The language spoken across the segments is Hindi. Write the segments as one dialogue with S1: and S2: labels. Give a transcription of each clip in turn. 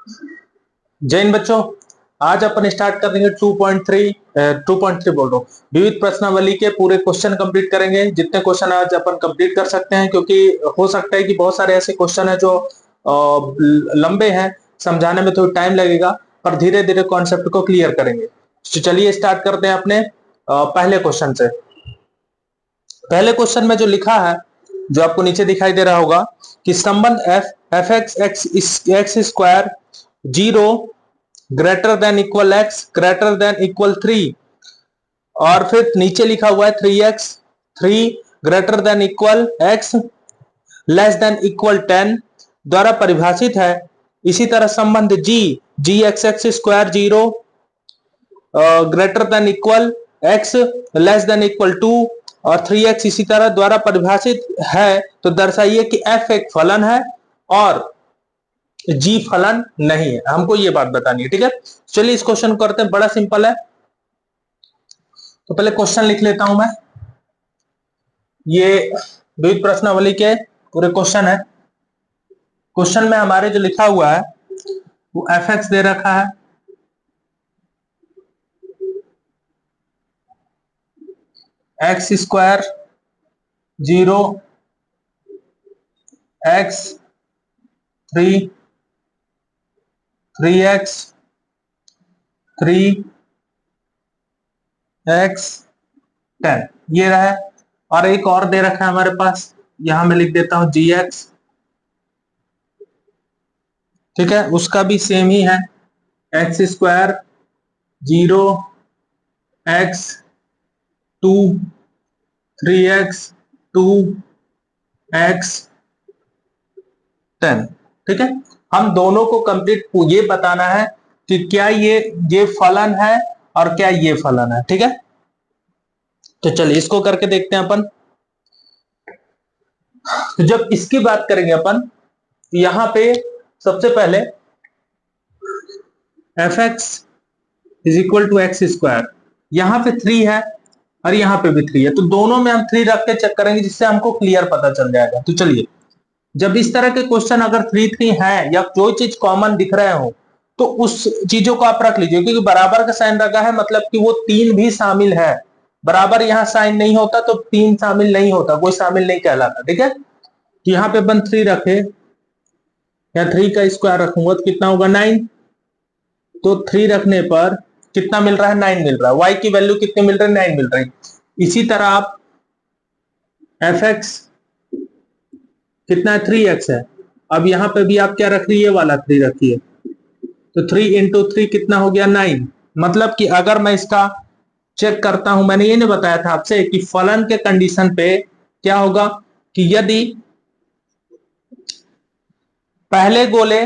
S1: जय हिंद बच्चों, आज अपन स्टार्ट करेंगे 2.3 बोल रहा हूँ विविध प्रश्नावली के पूरे क्वेश्चन कंप्लीट करेंगे। जितने क्वेश्चन आज अपन कंप्लीट कर सकते हैं, क्योंकि हो सकता है कि बहुत सारे ऐसे क्वेश्चन है जो लंबे हैं, समझाने में थोड़ा टाइम लगेगा, पर धीरे धीरे कॉन्सेप्ट को क्लियर करेंगे। तो चलिए स्टार्ट करते हैं अपने पहले क्वेश्चन से। पहले क्वेश्चन में जो लिखा है, जो आपको नीचे दिखाई दे रहा होगा कि संबंध F X square 0 greater than equal X greater than equal 3, और फिर नीचे लिखा हुआ है 3x 3 greater than equal X less than equal 10 द्वारा परिभाषित है। इसी तरह संबंध G X X square 0 greater than equal X less than equal 2 और 3x इसी तरह द्वारा परिभाषित है। तो दर्शाइए कि f एक फलन है और g फलन नहीं है। हमको ये बात बतानी है, ठीक है। चलिए इस क्वेश्चन को करते हैं, बड़ा सिंपल है। तो पहले क्वेश्चन लिख लेता हूं मैं। ये विविध प्रश्नावली के पूरे क्वेश्चन है। क्वेश्चन में हमारे जो लिखा हुआ है वो एफ एक्स दे रखा है, x square 0 x 3 3x 3x 10 ये रहा है। और एक और दे रखा है हमारे पास, यहां मैं लिख देता हूं gx, ठीक है, उसका भी सेम ही है, x square 0 x 2 3x 2 x 10, ठीक है। हम दोनों को कंप्लीट ये बताना है कि क्या ये फलन है और क्या ये फलन है, ठीक है। तो चलिए इसको करके देखते हैं अपन। तो जब इसकी बात करेंगे अपन, तो यहां पे सबसे पहले f x is equal to x square, यहां पे 3 है और यहां पे भी 3 है, तो दोनों में हम 3 रख के चेक करेंगे, जिससे हमको क्लियर पता चल जाएगा। तो चलिए, जब इस तरह के क्वेश्चन अगर 3 है या कोई चीज कॉमन दिख रहे हो, तो उस चीजों को आप रख लीजिए, क्योंकि बराबर का साइन रखा है मतलब कि वो 3 भी शामिल है। बराबर यहां साइन नहीं होता तो 3 शामिल नहीं होता, कोई शामिल नहीं कहलाता, ठीक है। तो यहां पे अपन 3 रखे या 3 का स्क्वायर रखूंगा तो कितना होगा 9। तो 3 रखने पर कितना मिल रहा है 9 मिल रहा है। y की वैल्यू कितनी मिल रही है 9 मिल रही है। इसी तरह आप एफ एक्स कितना है 3x है, अब यहां पे भी आप क्या रख रही है, वाला 3 रखिए, तो 3 इंटू 3 कितना हो गया 9। मतलब कि अगर मैं इसका चेक करता हूं, मैंने ये नहीं बताया था आपसे कि फलन के कंडीशन पे क्या होगा कि यदि पहले गोले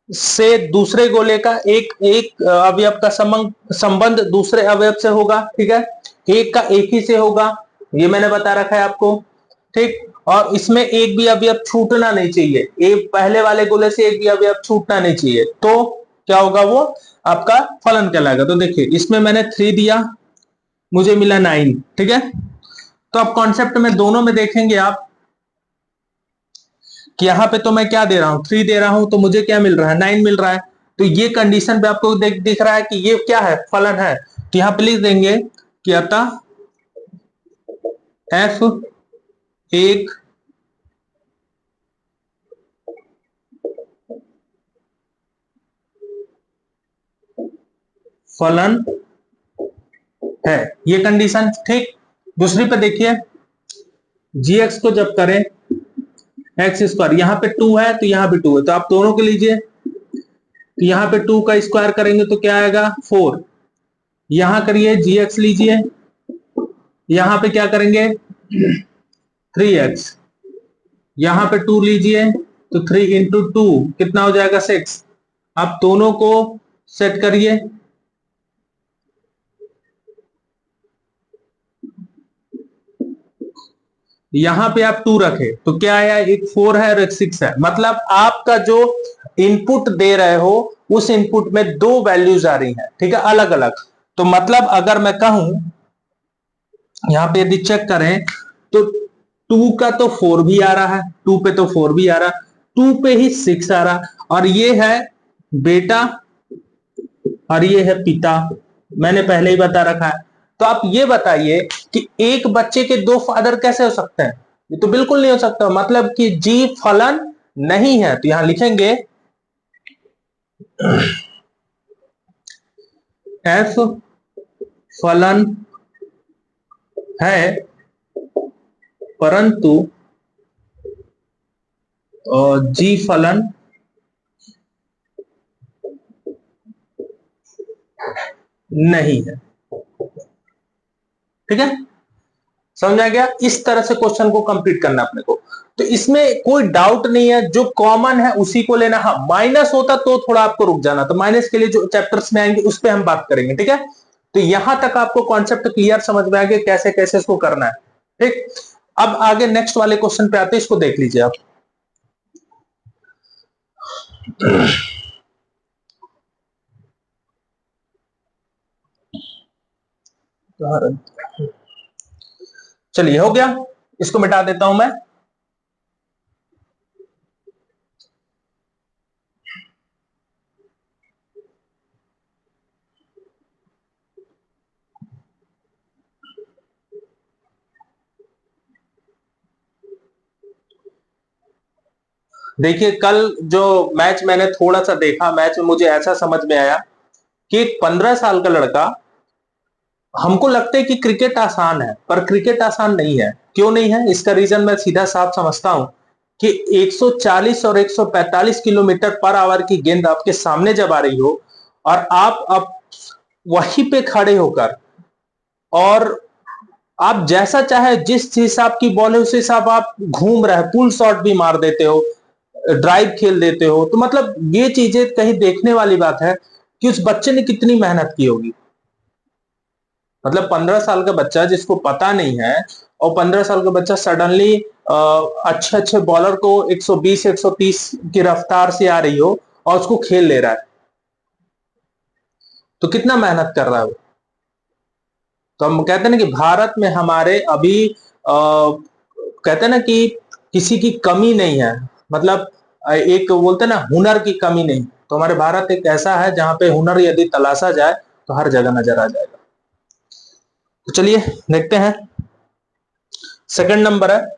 S1: से दूसरे गोले का एक एक अवयव का संबंध दूसरे अवयव से होगा, ठीक है, एक का एक ही से होगा, ये मैंने बता रखा है आपको, ठीक। और इसमें एक भी अवयव छूटना नहीं चाहिए, एक पहले वाले गोले से एक भी अवयव छूटना नहीं चाहिए, तो क्या होगा, वो आपका फलन कहलाएगा। तो देखिए इसमें मैंने 3 दिया, मुझे मिला 9, ठीक है। तो अब कॉन्सेप्ट में दोनों में देखेंगे आप कि यहां पे तो मैं क्या दे रहा हूं 3 दे रहा हूं, तो मुझे क्या मिल रहा है 9 मिल रहा है। तो ये कंडीशन पे आपको दिख रहा है कि ये क्या है, फलन है। तो यहां पे लिख देंगे कि अतः एफ एक फलन है, ये कंडीशन, ठीक। दूसरी पे देखिए, जीएक्स को जब करें एक्स स्क्वायर, यहां पे 2 है तो यहां भी 2 है, तो आप दोनों के लीजिए। तो यहां पे 2 का स्क्वायर करेंगे तो क्या आएगा 4, यहां करिए जीएक्स लीजिए, यहां पे क्या करेंगे 3x, यहां पे 2 लीजिए तो 3 इंटू 2 कितना हो जाएगा 6। आप दोनों को सेट करिए, यहां पे आप 2 रखे तो क्या आया, एक 4 है और एक 6 है। मतलब आपका जो इनपुट दे रहे हो उस इनपुट में 2 वैल्यूज आ रही हैं, ठीक है, अलग अलग। तो मतलब अगर मैं कहूं, यहां पे यदि चेक करें तो 2 का तो 4 भी आ रहा है, 2 पे तो 4 भी आ रहा, 2 पे ही 6 आ रहा, और ये है बेटा और ये है पिता, मैंने पहले ही बता रखा है। तो आप ये बताइए कि एक बच्चे के दो फादर कैसे हो सकते हैं? ये तो बिल्कुल नहीं हो सकता, मतलब कि जी फलन नहीं है। तो यहां लिखेंगे एफ फलन है परंतु जी फलन नहीं है। ठीक है, समझ आ गया? इस तरह से क्वेश्चन को कंप्लीट करना अपने को। तो इसमें कोई डाउट नहीं है, जो कॉमन है उसी को लेना। हाँ, माइनस होता तो थोड़ा आपको रुक जाना, तो माइनस के लिए जो चैप्टर्स में आएंगे उस पर हम बात करेंगे। ठीक है, तो यहां तक आपको कॉन्सेप्ट क्लियर समझ में आ गया कैसे कैसे इसको करना है। ठीक, अब आगे नेक्स्ट वाले क्वेश्चन पे आते हैं, इसको देख लीजिए आप। चलिए, हो गया, इसको मिटा देता हूं मैं। देखिए, कल जो मैच मैंने थोड़ा सा देखा, मैच में मुझे ऐसा समझ में आया कि एक 15 साल का लड़का, हमको लगता है कि क्रिकेट आसान है, पर क्रिकेट आसान नहीं है। क्यों नहीं है? इसका रीजन मैं सीधा साफ समझता हूं कि 140 और 145 किलोमीटर पर आवर की गेंद आपके सामने जब आ रही हो, और आप अब वहीं पे खड़े होकर, और आप जैसा चाहे जिस हिसाब की बॉल है उस हिसाब आप घूम रहे, पुल शॉट भी मार देते हो, ड्राइव खेल देते हो। तो मतलब ये चीजें कहीं देखने वाली बात है कि उस बच्चे ने कितनी मेहनत की होगी। मतलब 15 साल का बच्चा जिसको पता नहीं है, और 15 साल का बच्चा सडनली अच्छे अच्छे बॉलर को 120 130 की रफ्तार से आ रही हो और उसको खेल ले रहा है, तो कितना मेहनत कर रहा है वो। तो हम कहते हैं ना कि भारत में हमारे अभी कहते हैं ना कि किसी की कमी नहीं है। मतलब एक बोलते हैं ना, हुनर की कमी नहीं। तो हमारे भारत एक ऐसा है जहां पे हुनर यदि तलाशा जाए तो हर जगह नजर आ जाएगा। तो चलिए देखते हैं, सेकंड नंबर है।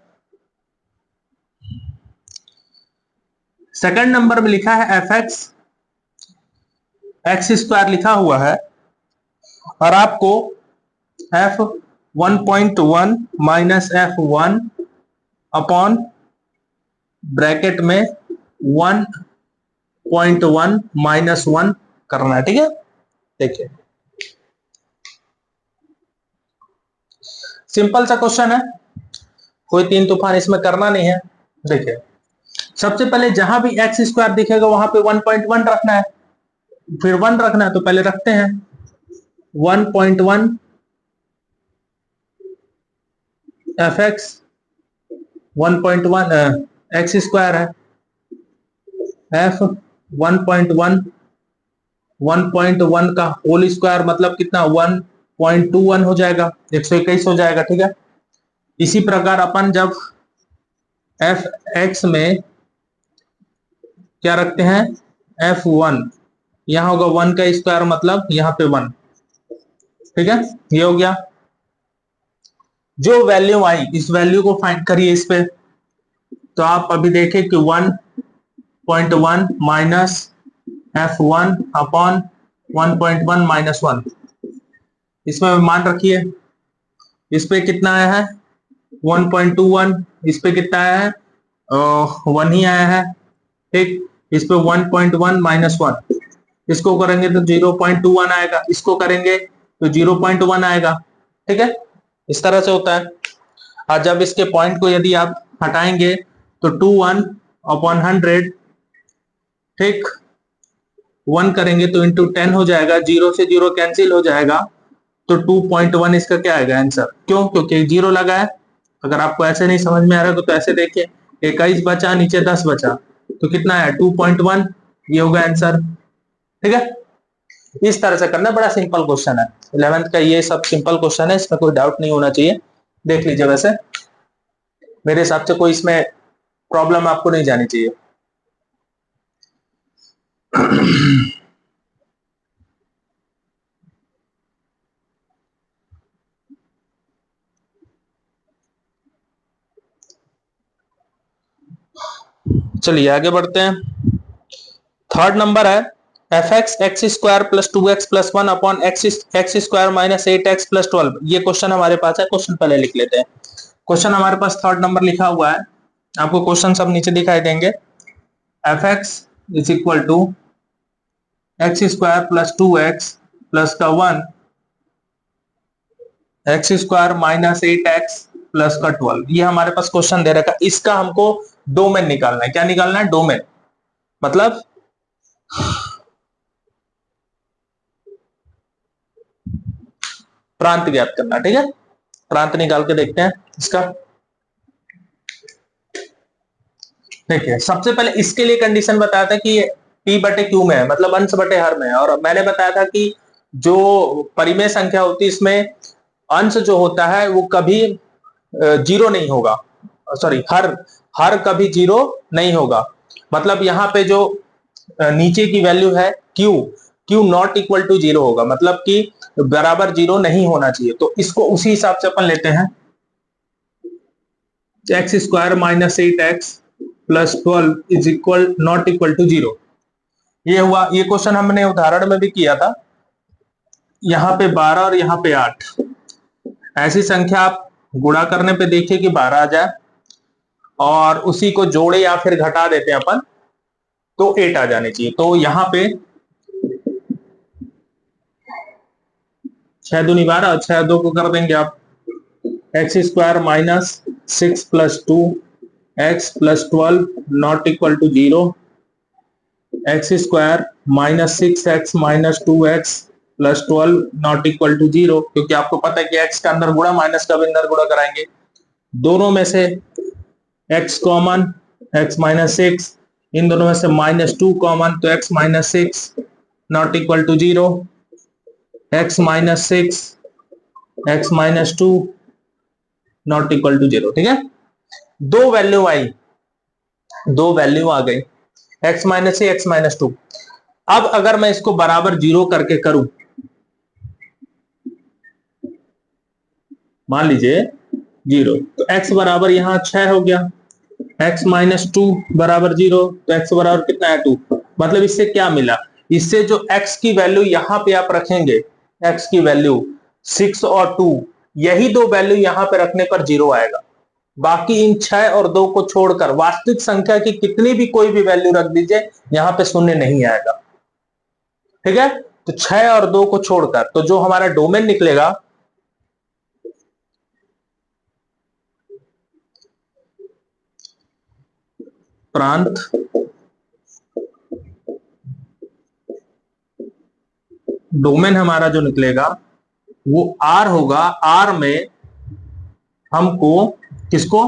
S1: सेकंड नंबर में लिखा है एफ एक्स, एक्स स्क्वायर लिखा हुआ है, और आपको F 1.1 minus F1 upon bracket में 1.1 माइनस 1 करना है। ठीक है, देखिए सिंपल सा क्वेश्चन है, कोई तीन तूफान इसमें करना नहीं है। देखिए, सबसे पहले जहां भी एक्स स्क्वायर दिखेगा वहां पे 1.1 रखना है, फिर 1 रखना है। तो पहले रखते हैं 1.1 एफ एक्स, 1.1 एक्स स्क्वायर है, एफ 1.1, 1.1 का होल स्क्वायर मतलब कितना, 1.21 हो जाएगा, 121 हो जाएगा। ठीक है, इसी प्रकार अपन जब एफ एक्स में क्या रखते हैं, F1, यहां होगा 1 का स्क्वायर मतलब यहाँ पे 1। ठीक है, ये हो गया। जो वैल्यू आई इस वैल्यू को फाइंड करिए इस पे। तो आप अभी देखें कि 1.1 माइनस F1 अपॉन 1.1 माइनस 1, इसमें मान रखिए। इस पे कितना आया है, 1.21। इस पे कितना आया है, 1 ही आया है। ठीक, इस पे 1.1 माइनस 1, इसको करेंगे तो 0.21 आएगा, इसको करेंगे तो 0.1 आएगा। ठीक है, इस तरह से होता है। और जब इसके पॉइंट को यदि आप हटाएंगे तो 21 अपॉन 100, ठीक, 1 करेंगे तो इंटू 10 हो जाएगा, जीरो से जीरो कैंसिल हो जाएगा, तो 2.1 इसका क्या आएगा आंसर। क्यों? क्योंकि जीरो लगा है। अगर आपको ऐसे नहीं समझ में आ रहा तो ऐसे देखिए, 21 बचा, नीचे 10 बचा, तो कितना है 2.1, ये होगा आंसर। ठीक है, इस तरह से करना, बड़ा सिंपल क्वेश्चन है। 11th का ये सब सिंपल क्वेश्चन है, इसमें कोई डाउट नहीं होना चाहिए। देख लीजिए, वैसे मेरे हिसाब से कोई इसमें प्रॉब्लम आपको नहीं जानी चाहिए। चलिए आगे बढ़ते हैं। थर्ड नंबर है F x X square plus 2x plus 1 upon x X square minus 8x plus 12। ये क्वेश्चन हमारे पास है, क्वेश्चन पहले लिख लेते हैं। क्वेश्चन हमारे पास थर्ड नंबर लिखा हुआ है, आपको क्वेश्चन सब नीचे दिखाई देंगे। F x is equal to x square plus 2x plus का 1 x square minus 8x plus का 12। ये हमारे पास क्वेश्चन दे रखा है, इसका हमको डोमेन निकालना है। क्या निकालना है? डोमेन, मतलब प्रांत ज्ञात करना। ठीक है, प्रांत निकाल के देखते हैं इसका। देखिए सबसे पहले इसके लिए कंडीशन बताया था कि p बटे क्यू में है, मतलब अंश बटे हर में है। और मैंने बताया था कि जो परिमेय संख्या होती है इसमें अंश जो होता है वो कभी जीरो नहीं होगा, सॉरी हर हर कभी जीरो नहीं होगा। मतलब यहाँ पे जो नीचे की वैल्यू है q, q not equal to zero होगा, मतलब कि बराबर जीरो नहीं होना चाहिए। तो इसको उसी हिसाब से अपन लेते हैं, x square minus 8x plus 12 is equal not equal to zero. ये हुआ। ये क्वेश्चन हमने उदाहरण में भी किया था। यहाँ पे 12 और यहाँ पे 8, ऐसी संख्या आप गुणा करने पे देखिए कि 12 आ जाए, और उसी को जोड़े या फिर घटा देते हैं अपन तो 8 आ जाने चाहिए। तो यहाँ पे 6 दूनी 12 और 6 2 को कर देंगे आप x square minus 6 plus 2 x plus 12 not equal to zero, x square minus 6x minus 2x plus 12 not equal to zero. क्योंकि आपको पता है कि x का अंदर गुणा माइनस का भी अंदर गुणा कराएंगे, दोनों में से x कॉमन, x माइनस 6, इन दोनों में से माइनस 2 कॉमन, तो x minus 6 not equal to zero, x minus 6 x minus 2 not equal to zero. ठीक है, दो वैल्यू आई, दो वैल्यू आ गई, x माइनस एक्स माइनस 2। अब अगर मैं इसको बराबर जीरो करके करूं, मान लीजिए जीरो, तो x बराबर यहां 6 हो गया, x माइनस 2 बराबर जीरो, तो x बराबर कितना है 2। मतलब इससे क्या मिला? इससे जो x की वैल्यू यहां पे आप रखेंगे, x की वैल्यू 6 और 2, यही दो वैल्यू यहां पे रखने पर जीरो आएगा। बाकी इन 6 और 2 को छोड़कर वास्तविक संख्या की कितनी भी कोई भी वैल्यू रख दीजिए, यहां पे शून्य नहीं आएगा। ठीक है, तो 6 और 2 को छोड़कर, तो जो हमारा डोमेन निकलेगा प्रांत डोमेन हमारा जो निकलेगा वो R होगा। R में हमको किसको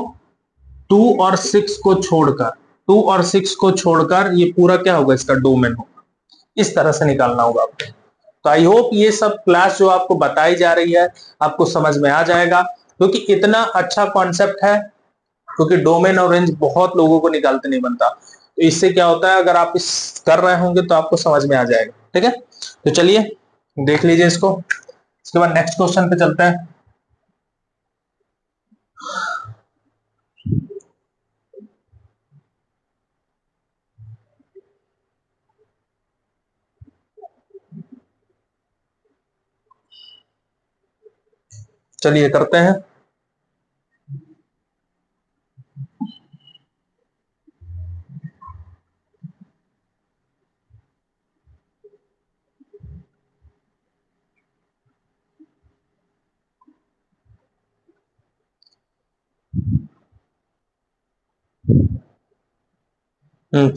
S1: 2 और 6 को छोड़कर, 2 और 6 को छोड़कर ये पूरा क्या होगा, इसका डोमेन होगा। इस तरह से निकालना होगा आपको। तो आई होप ये सब क्लास जो आपको बताई जा रही है आपको समझ में आ जाएगा, क्योंकि इतना अच्छा कॉन्सेप्ट है। क्योंकि डोमेन और रेंज बहुत लोगों को निकालते नहीं बनता, तो इससे क्या होता है, अगर आप इस कर रहे होंगे तो आपको समझ में आ जाएगा। ठीक है, तो चलिए देख लीजिए इसको, इसके बाद नेक्स्ट क्वेश्चन पे चलते हैं। चलिए करते हैं।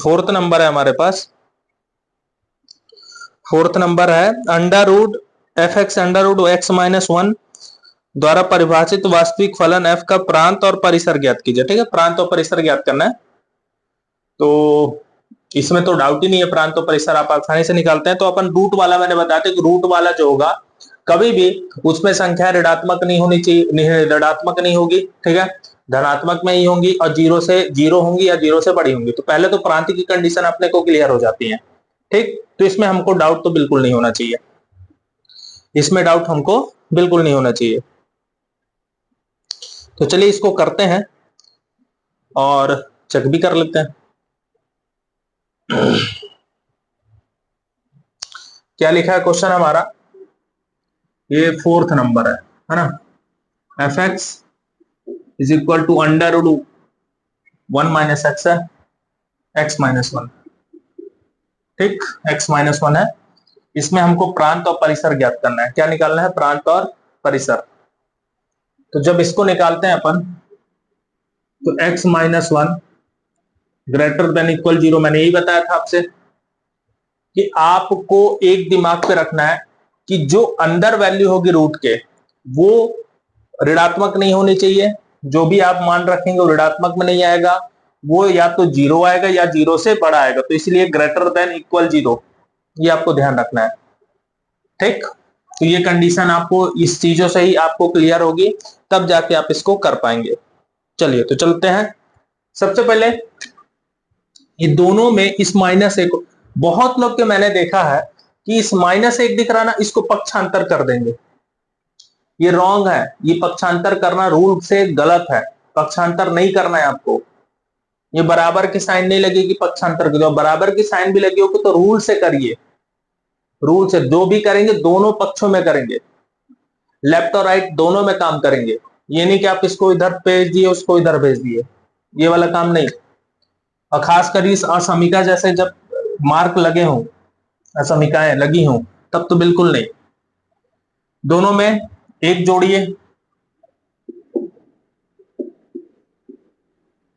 S1: फोर्थ नंबर है हमारे पास। फोर्थ नंबर है under root f x under root x minus 1 द्वारा परिभाषित वास्तविक फलन f का प्रांत और परिसर ज्ञात कीजिए। ठीक है, प्रांत और परिसर ज्ञात करना है, तो इसमें तो डाउट ही नहीं है, प्रांत और परिसर आप आसानी से निकालते हैं। तो अपन रूट वाला, मैंने बताया था कि रूट वाला जो होगा कभी भी उसमें संख्या ऋणात्मक नहीं होनी चाहिए, ऋणात्मक नहीं होगी। ठीक है, धनात्मक में ही होंगी, और जीरो से जीरो होंगी या जीरो से बड़ी होंगी। तो पहले तो प्रांत की कंडीशन अपने को क्लियर हो जाती है। ठीक, तो इसमें हमको डाउट तो बिल्कुल नहीं होना चाहिए, इसमें डाउट हमको बिल्कुल नहीं होना चाहिए। तो चलिए इसको करते हैं और चेक भी कर लेते हैं। क्या लिखा है क्वेश्चन हमारा, ये 4th नंबर है ना। F x is equal to under root 1 minus x है, एक्स माइनस 1। ठीक, एक्स माइनस 1 है। इसमें हमको प्रांत और परिसर ज्ञात करना है। क्या निकालना है, प्रांत और परिसर। तो जब इसको निकालते हैं अपन, तो x minus 1 greater than equal 0, मैंने यही बताया था आपसे कि आपको एक दिमाग पे रखना है कि जो अंदर वैल्यू होगी रूट के वो ऋणात्मक नहीं होनी चाहिए। जो भी आप मान रखेंगे वो ऋणात्मक में नहीं आएगा, वो या तो 0 आएगा या 0 से बड़ा आएगा। तो इसलिए ग्रेटर देन इक्वल 0, ये आपको ध्यान रखना है। ठीक, तो ये कंडीशन आपको इस चीजों से ही आपको क्लियर होगी, तब जाके आप इसको कर पाएंगे। चलिए तो चलते हैं। सबसे पहले ये दोनों में इस -1, बहुत लोग के मैंने देखा है कि इस -1 दिख रहा ना, इसको पक्षांतर कर देंगे। ये रॉन्ग है, ये पक्षांतर करना रूल से गलत है। पक्षांतर नहीं करना है आपको। ये बराबर की साइन नहीं लगेगी पक्षांतर की, तो बराबर की साइन भी लगी होगी तो रूल से करिए। रूल से जो भी करेंगे दोनों पक्षों में करेंगे, लेफ्ट और राइट दोनों में काम करेंगे। ये नहीं कि आप इसको इधर भेज दिए उसको इधर भेज दिए, ये वाला काम नहीं। और खासकर इस असमिका जैसे जब मार्क लगे हों, असमिकाएं लगी हों, तब तो बिल्कुल नहीं। दोनों में एक जोड़िए,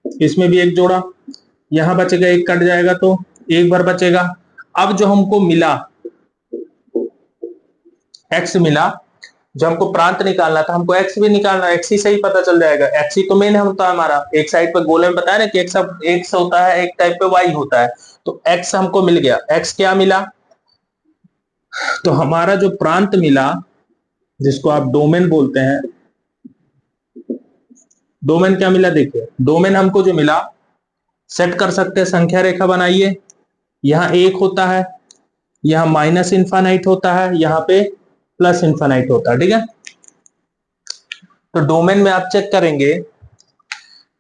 S1: इसमें भी एक जोड़ा, यहां बचेगा, एक कट जाएगा तो एक बार बचेगा। अब जो हमको मिला एक्स मिला, जो हमको प्रांत निकालना था, हमको एक्स भी निकालना, एक्स ही से ही पता चल जाएगा। एक्स ही तो मेन होता है हमारा। एक साइड पे गोले में बताया ना कि एक्स होता है, एक टाइप पे वाई होता है। तो एक्स हमको मिल गया। एक्स क्या मिला, तो हमारा जो प्रांत मिला, जिसको आप डोमेन बोलते हैं, डोमेन क्या मिला देखिए। डोमेन हमको जो मिला, सेट कर सकते हैं, संख्या रेखा बनाइए। यहां एक होता है, यहां माइनस इन्फानाइट होता है, यहां पे प्लस इन्फानाइट होता है। ठीक है, तो डोमेन में आप चेक करेंगे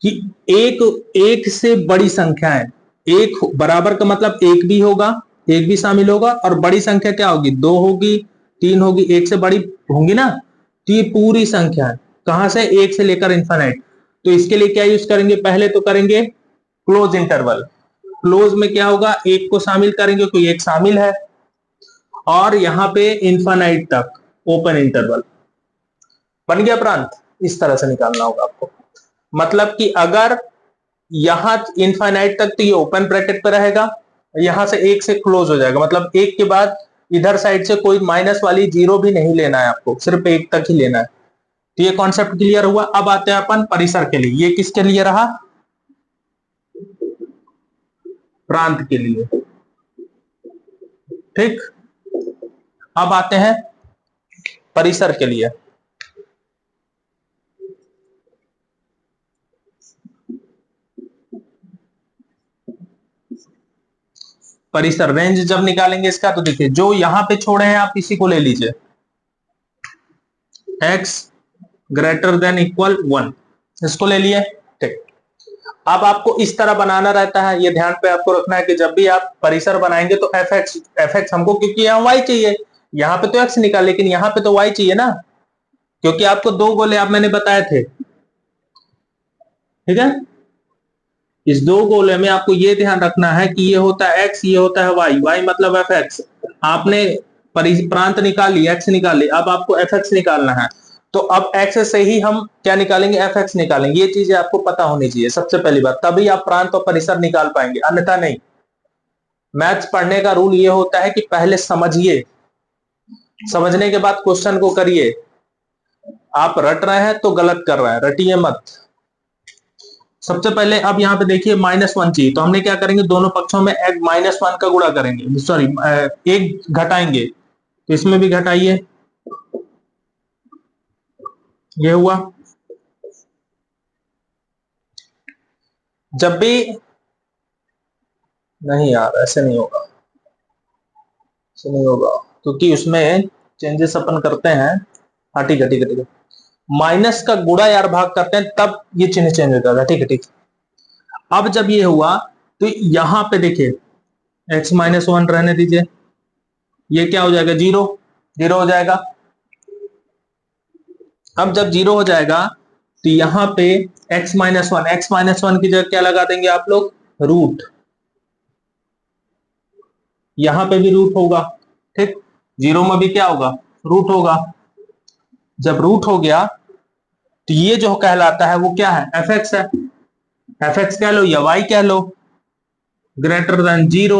S1: कि एक एक से बड़ी संख्या है। एक बराबर का मतलब एक भी होगा, एक भी शामिल होगा, और बड़ी संख्या क्या होगी, 2 होगी, 3 होगी, एक से बड़ी होंगी ना। तो ये पूरी संख्या है, कहां से, एक से लेकर इन्फानाइट। तो इसके लिए क्या यूज करेंगे, पहले तो करेंगे क्लोज इंटरवल। क्लोज में क्या होगा, एक को शामिल करेंगे, कोई एक शामिल है, और यहां पे इन्फानाइट तक ओपन इंटरवल। बन गया प्रांत। इस तरह से निकालना होगा आपको। मतलब कि अगर यहां इनफाइनाइट तक तो ये ओपन ब्रैकेट पे रहेगा, यहां से एक से क्लोज हो जाएगा। मतलब एक के बाद इधर साइड से कोई माइनस वाली 0 भी नहीं लेना है आपको, सिर्फ एक तक ही लेना है। तो ये कॉन्सेप्ट क्लियर हुआ। अब आते हैं अपन परिसर के लिए। ये किसके लिए रहा, प्रांत के लिए। ठीक, अब आते हैं परिसर के लिए। परिसर रेंज जब निकालेंगे इसका, तो देखिए जो यहां पे छोड़े हैं आप इसी को ले लीजिए, x ग्रेटर देन इक्वल 1, इसको ले लिए। ठीक, अब आपको इस तरह बनाना रहता है। ये ध्यान पे आपको रखना है कि जब भी आप परिसर बनाएंगे तो एफ एक्स हमको, क्योंकि यहाँ वाई चाहिए, यहाँ पे तो एक्स निकाल, लेकिन यहाँ पे तो वाई चाहिए ना, क्योंकि आपको दो गोले आप मैंने बताए थे। ठीक है, इस दो गोले में आपको ये ध्यान रखना है कि ये होता है एक्स, ये होता है वाई, वाई मतलब एफ एक्स। आपने प्रांत निकाल ली, एक्स निकाल ली, अब आपको एफ एक्स निकालना है। तो अब एक्स से ही हम क्या निकालेंगे, एफ एक्स निकालेंगे। ये चीजें आपको पता होनी चाहिए सबसे पहली बात, तभी आप प्रांत और परिसर निकाल पाएंगे, अन्यथा नहीं। मैथ्स पढ़ने का रूल ये होता है कि पहले समझिए, समझने के बाद क्वेश्चन को करिए। आप रट रहे हैं तो गलत कर रहे हैं, रटिए मत। सबसे पहले अब यहाँ पे देखिए -1 चाहिए, तो हमने क्या करेंगे, दोनों पक्षों में -1 का गुणा करेंगे, सॉरी एक घटाएंगे, तो इसमें भी घटाइए। ये हुआ। जब भी, नहीं यार ऐसे नहीं होगा, नहीं होगा क्योंकि उसमें चेंजेस अपन करते हैं। हाँ ठीक है ठीक है ठीक है, माइनस का गुणा यार भाग करते हैं तब ये चिन्ह चेंज होता है। ठीक है ठीक है। अब जब ये हुआ तो यहां पे देखिए x-1 रहने दीजिए, ये क्या हो जाएगा, जीरो, जीरो हो जाएगा। अब जब जीरो हो जाएगा तो यहां पे x-1 की जगह क्या लगा देंगे आप लोग, रूट, यहां पे भी रूट होगा। ठीक, जीरो में भी क्या होगा, रूट होगा। जब रूट हो गया तो ये जो कहलाता है वो क्या है, एफ एक्स है। एफ एक्स कह लो या वाई कह लो, ग्रेटर देन जीरो।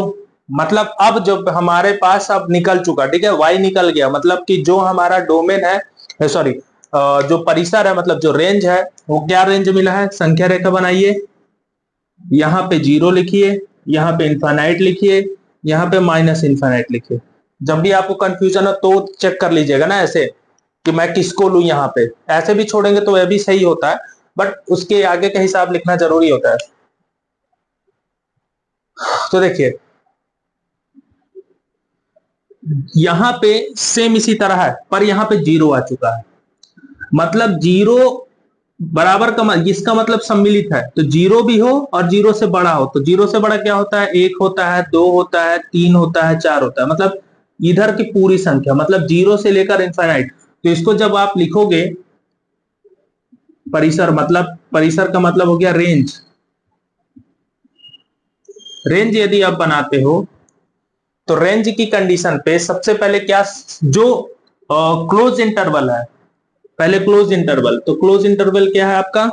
S1: मतलब अब जब हमारे पास अब निकल चुका, ठीक है, वाई निकल गया, मतलब कि जो हमारा डोमेन है, सॉरी, जो परिसर है, मतलब जो रेंज है, वो क्या रेंज मिला है, संख्या रेखा बनाइए, यहां पे जीरो लिखिए, यहां पे इनफाइनाइट लिखिए, यहां पे माइनस इनफाइनाइट लिखिए। जब भी आपको कंफ्यूजन हो तो चेक कर लीजिएगा ना ऐसे कि मैं किसको लू, यहां पे ऐसे भी छोड़ेंगे तो वह भी सही होता है, बट उसके आगे का हिसाब लिखना जरूरी होता है। तो देखिए यहां पे सेम इसी तरह है, पर यहां पे जीरो आ चुका है, मतलब जीरो बराबर का इसका मतलब सम्मिलित है, तो जीरो भी हो और जीरो से बड़ा हो, तो जीरो से बड़ा क्या होता है, एक होता है, दो होता है, तीन होता है, चार होता है, मतलब इधर की पूरी संख्या, मतलब जीरो से लेकर इनफाइनाइट। तो इसको जब आप लिखोगे परिसर, मतलब परिसर का मतलब हो गया रेंज। रेंज यदि आप बनाते हो तो रेंज की कंडीशन पे सबसे पहले क्या, जो क्लोज इंटरवल है, पहले क्लोज इंटरवल, तो क्लोज इंटरवल क्या है आपका,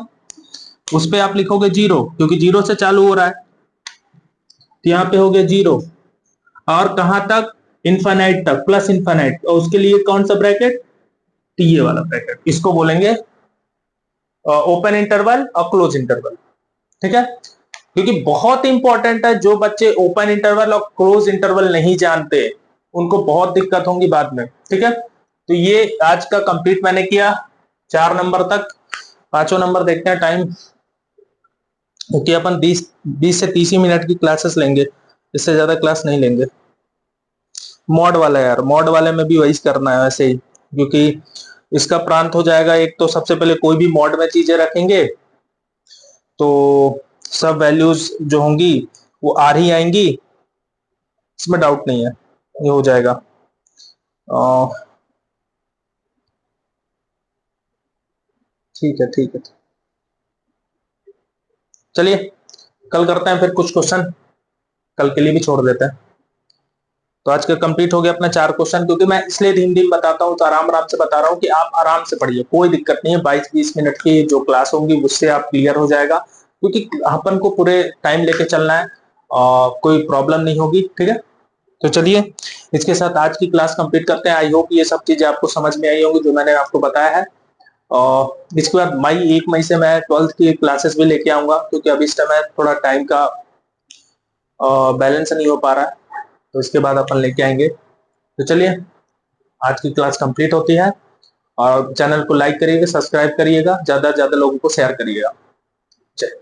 S1: उस पे आप लिखोगे जीरो, क्योंकि जीरो से चालू हो रहा है, तो यहाँ पे हो गया जीरो, और कहां तक, इनफाइनाइट तक, प्लस इनफाइनाइट, और उसके लिए कौन सा ब्रैकेट, टीए वाला ब्रैकेट, इसको बोलेंगे ओपन इंटरवल और क्लोज इंटरवल। ठीक है, क्योंकि बहुत इंपॉर्टेंट है, जो बच्चे ओपन इंटरवल और क्लोज इंटरवल नहीं जानते उनको बहुत दिक्कत होंगी बाद में। ठीक है, तो ये आज का कंप्लीट मैंने किया 4 नंबर तक। पांचों नंबर देखते हैं टाइम, क्योंकि अपन 20 से 30 ही मिनट की क्लासेस लेंगे, इससे ज्यादा क्लास नहीं लेंगे। मॉड वाला यार, मॉड वाले में भी वही करना है वैसे ही, क्योंकि इसका प्रांत हो जाएगा एक, तो सबसे पहले कोई भी मॉड में चीजें रखेंगे तो सब वैल्यूज जो होंगी वो आर ही आएंगी, इसमें डाउट नहीं है, ये हो जाएगा। ठीक है ठीक है, चलिए कल करते हैं फिर कुछ क्वेश्चन, कल के लिए भी छोड़ देते हैं। तो आज का कंप्लीट हो गया अपना 4 क्वेश्चन, क्योंकि मैं इसलिए धीम धीम बताता हूँ, तो आराम आराम से बता रहा हूँ कि आप आराम से पढ़िए, कोई दिक्कत नहीं है, 22-20 मिनट की जो क्लास होगी उससे आप क्लियर हो जाएगा, क्योंकि अपन को पूरे टाइम लेके चलना है, कोई प्रॉब्लम नहीं होगी। ठीक है, तो चलिए इसके साथ आज की क्लास कंप्लीट करते हैं। आई होप ये सब चीजें आपको समझ में आई होंगी जो मैंने आपको बताया है। और इसके बाद 1 मई से मैं 12th की क्लासेस भी लेके आऊंगा, क्योंकि अभी इस टाइम थोड़ा टाइम का बैलेंस नहीं हो पा रहा है, तो इसके बाद अपन लेके आएंगे। तो चलिए आज की क्लास कंप्लीट होती है, और चैनल को लाइक करिएगा, सब्सक्राइब करिएगा, ज्यादा से ज्यादा लोगों को शेयर करिएगा। चलिए।